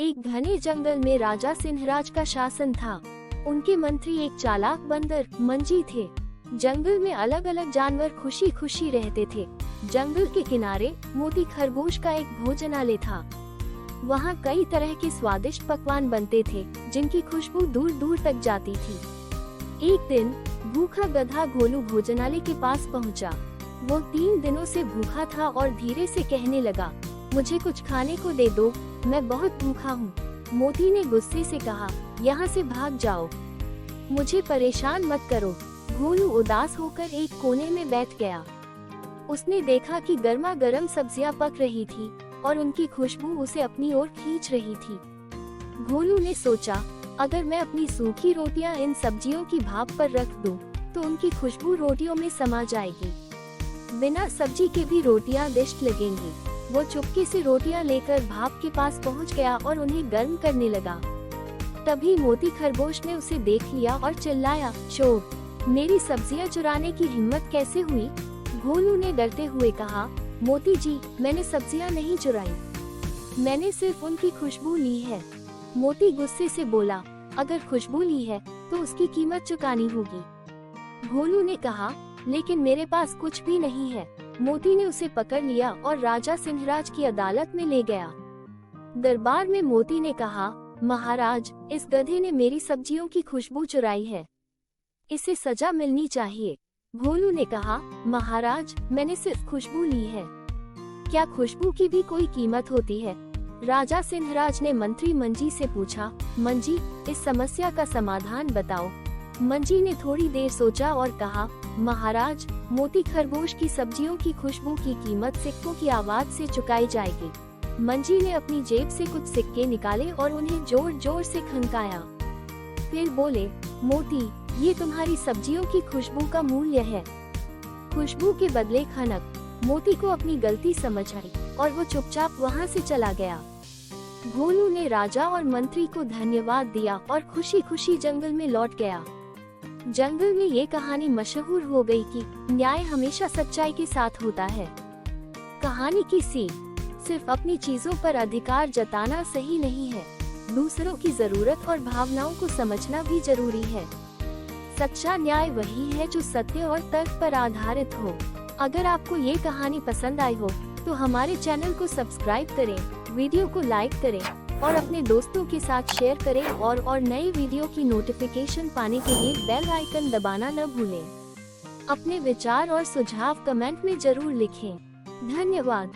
एक घने जंगल में राजा सिंहराज का शासन था। उनके मंत्री एक चालाक बंदर मंजी थे। जंगल में अलग अलग जानवर खुशी खुशी रहते थे। जंगल के किनारे मोती खरगोश का एक भोजनालय था। वहाँ कई तरह के स्वादिष्ट पकवान बनते थे, जिनकी खुशबू दूर दूर तक जाती थी। एक दिन भूखा गधा घोलू भोजनालय के पास पहुँचा। वो 3 दिनों से भूखा था और धीरे से कहने लगा, मुझे कुछ खाने को दे दो, मैं बहुत भूखा हूँ। मोती ने गुस्से से कहा, यहाँ से भाग जाओ, मुझे परेशान मत करो। घोलू उदास होकर एक कोने में बैठ गया। उसने देखा कि गर्मा गर्म सब्जियां पक रही थी और उनकी खुशबू उसे अपनी ओर खींच रही थी। घोलू ने सोचा, अगर मैं अपनी सूखी रोटियां इन सब्जियों की भाप पर रख दूं, तो उनकी खुशबू रोटियों में समा जाएगी। बिना सब्जी के भी रोटियां दिष्ट लगेंगी। वो चुपके से रोटियां लेकर भाप के पास पहुंच गया और उन्हें गर्म करने लगा। तभी मोती खरगोश ने उसे देख लिया और चिल्लाया, चोर, मेरी सब्जियां चुराने की हिम्मत कैसे हुई? घोलू ने डरते हुए कहा, मोती जी, मैंने सब्जियां नहीं चुराई, मैंने सिर्फ उनकी खुशबू ली है। मोती गुस्से से बोला, अगर खुशबू ली है तो उसकी कीमत चुकानी होगी। घोलू ने कहा, लेकिन मेरे पास कुछ भी नहीं है। मोती ने उसे पकड़ लिया और राजा सिंहराज की अदालत में ले गया। दरबार में मोती ने कहा, महाराज, इस गधे ने मेरी सब्जियों की खुशबू चुराई है, इसे सजा मिलनी चाहिए। घोलू ने कहा, महाराज, मैंने सिर्फ खुशबू ली है, क्या खुशबू की भी कोई कीमत होती है? राजा सिंहराज ने मंत्री मंजी से पूछा, मंजी, इस समस्या का समाधान बताओ। मंजी ने थोड़ी देर सोचा और कहा, महाराज, मोती खरगोश की सब्जियों की खुशबू की कीमत सिक्कों की आवाज से चुकाई जाएगी। मंजी ने अपनी जेब से कुछ सिक्के निकाले और उन्हें जोर जोर से खनकाया। फिर बोले, मोती, ये तुम्हारी सब्जियों की खुशबू का मूल्य है। खुशबू के बदले खनक। मोती को अपनी गलती समझ आई और वो चुपचाप वहाँ से चला गया। घोलू ने राजा और मंत्री को धन्यवाद दिया और खुशी खुशी जंगल में लौट गया। जंगल में ये कहानी मशहूर हो गई कि न्याय हमेशा सच्चाई के साथ होता है। कहानी की सीख, सिर्फ अपनी चीजों पर अधिकार जताना सही नहीं है, दूसरों की जरूरत और भावनाओं को समझना भी जरूरी है। सच्चा न्याय वही है जो सत्य और तर्क पर आधारित हो। अगर आपको ये कहानी पसंद आई हो तो हमारे चैनल को सब्सक्राइब करें, वीडियो को लाइक करें और अपने दोस्तों के साथ शेयर करें और नए वीडियो की नोटिफिकेशन पाने के लिए बेल आइकन दबाना न भूलें। अपने विचार और सुझाव कमेंट में जरूर लिखें। धन्यवाद।